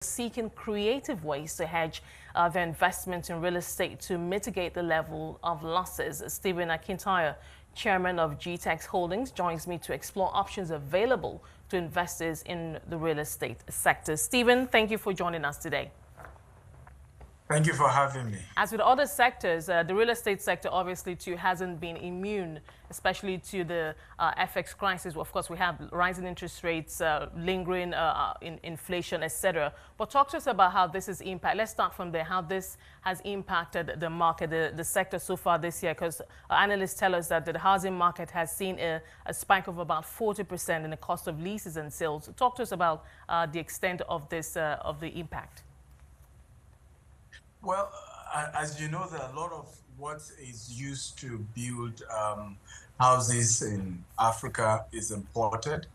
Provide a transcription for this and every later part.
seeking creative ways to hedge their investment in real estate to mitigate the level of losses. Stephen Akintayo, chairman of GText Holdings, joins me to explore options available to investors in the real estate sector. Stephen, thank you for joining us today. Thank you for having me. As with other sectors, the real estate sector obviously too hasn't been immune, especially to the FX crisis. Of course, we have rising interest rates, lingering inflation, etc. But talk to us about how this is impacted. Let's start from there, how this has impacted the market, the sector so far this year, because analysts tell us that the housing market has seen a spike of about 40% in the cost of leases and sales. Talk to us about the extent of this, of the impact. Well, as you know, there are a lot of what is used to build houses in Africa is imported.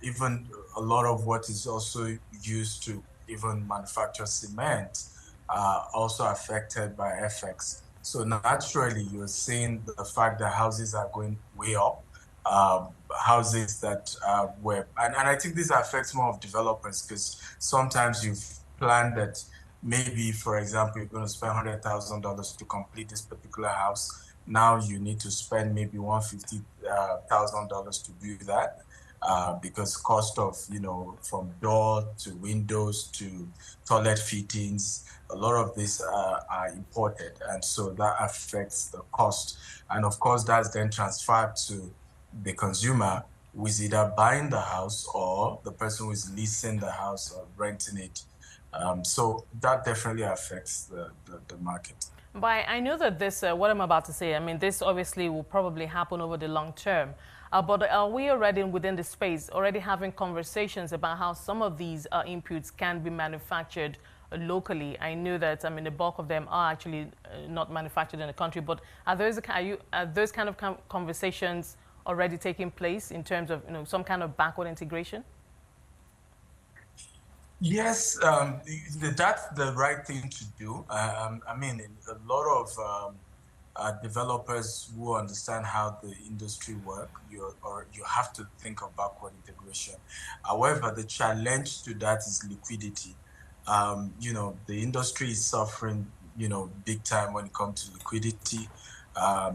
Even a lot of what is also used to even manufacture cement also affected by FX. So naturally, you're seeing the fact that houses are going way up. Houses that and I think this affects more of developers, because sometimes you've planned that maybe, for example, you're going to spend $100,000 to complete this particular house. Now you need to spend maybe $150,000 to do that, because cost of, from door to windows to toilet fittings, a lot of these are imported. And so that affects the cost. And of course, that's then transferred to the consumer, who is either buying the house or the person who is leasing the house or renting it. So that definitely affects the market. But I know that this, what I'm about to say, I mean, this obviously will probably happen over the long term. But are we already within the space, already having conversations about how some of these inputs can be manufactured locally? I know that, I mean, the bulk of them are actually not manufactured in the country. But are those kind of conversations already taking place in terms of, some kind of backward integration? Yes, that's the right thing to do. I mean, a lot of developers who understand how the industry works, you have to think of backward integration. However, the challenge to that is liquidity. The industry is suffering, big time when it comes to liquidity,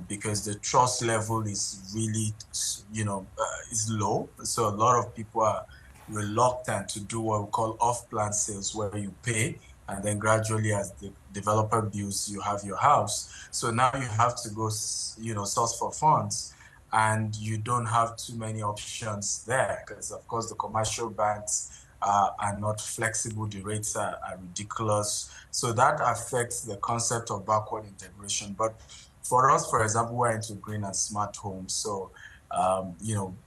because the trust level is really, is low. So a lot of people are reluctant to do what we call off-plan sales, where you pay and then gradually, as the developer builds, you have your house. So now you have to go, source for funds, and you don't have too many options there, because of course the commercial banks are not flexible. The rates are ridiculous. So that affects the concept of backward integration. But for us, for example, we're into green and smart homes. So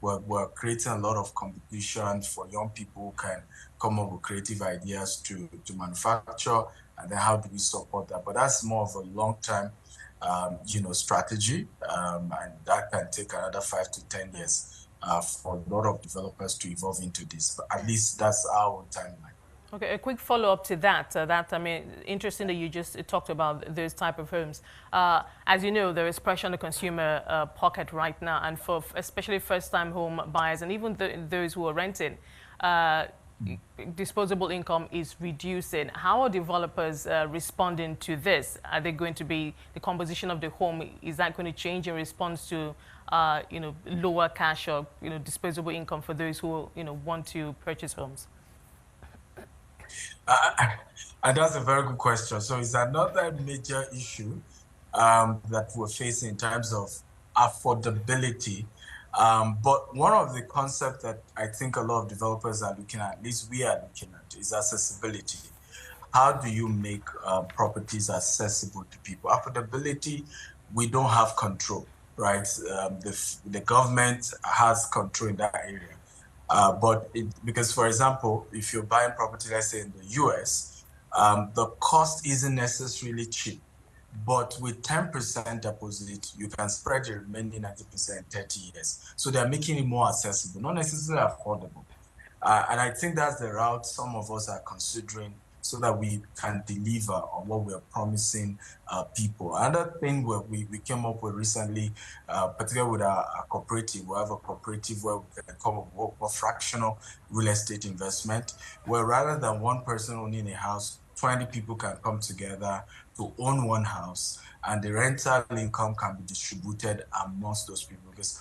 we're creating a lot of competition for young people who can come up with creative ideas to manufacture, and then how do we support that? But that's more of a long-term, strategy, and that can take another 5 to 10 years for a lot of developers to evolve into this. But at least that's our timeline. Okay, a quick follow-up to that. I mean, interesting that you just talked about those type of homes. As you know, there is pressure on the consumer pocket right now, and for especially first-time home buyers, and even those who are renting, disposable income is reducing. How are developers responding to this? Are they going to be, the composition of the home, is that going to change in response to, lower cash or, disposable income for those who, want to purchase homes? And that's a very good question. So it's another major issue that we're facing in terms of affordability. But one of the concepts that I think a lot of developers are looking at least we are looking at, is accessibility. How do you make properties accessible to people? Affordability, we don't have control, right? The government has control in that area. Because, for example, if you're buying property, let's say in the US, the cost isn't necessarily cheap. But with 10% deposit, you can spread the remaining 90% in 30 years. So they're making it more accessible, not necessarily affordable. And I think that's the route some of us are considering so that we can deliver on what we're promising people. Another thing we came up with recently, particularly with our cooperative, we have a cooperative where we can come up with a fractional real estate investment, where rather than one person owning a house, 20 people can come together to own one house, and the rental income can be distributed amongst those people. Because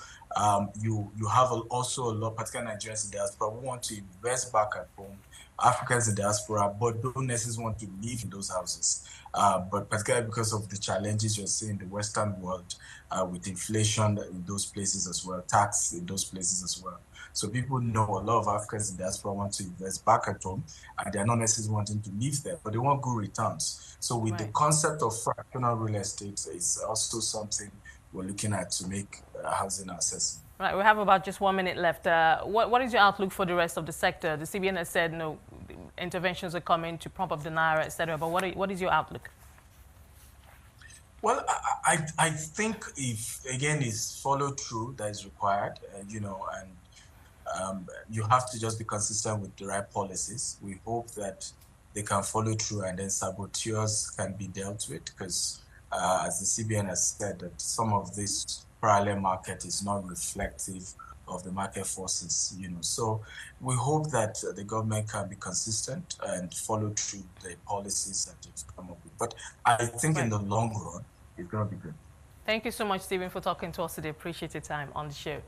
you have also a lot, particularly Nigerians in diaspora, who want to invest back at home, Africans in diaspora, but don't necessarily want to live in those houses. But particularly because of the challenges you're seeing in the Western world, with inflation in those places as well, tax in those places as well. So people know a lot of Africans in diaspora want to invest back at home, and they're not necessarily wanting to live there, but they want good returns. So with the concept of fractional real estate is also something we're looking at to make housing accessible. Right, we have about just 1 minute left. What is your outlook for the rest of the sector? The CBN has said no interventions are coming to prop up the Naira, etc. But what is your outlook? Well, I think if, again, it's follow through that is required, and you have to just be consistent with the right policies. We hope that they can follow through, and then saboteurs can be dealt with, because as the CBN has said, that some of this parallel market is not reflective of the market forces, So we hope that the government can be consistent and follow through the policies that they've come up with. But I think in the long run, it's going to be good. Thank you so much, Stephen, for talking to us today. Appreciate your time on the show.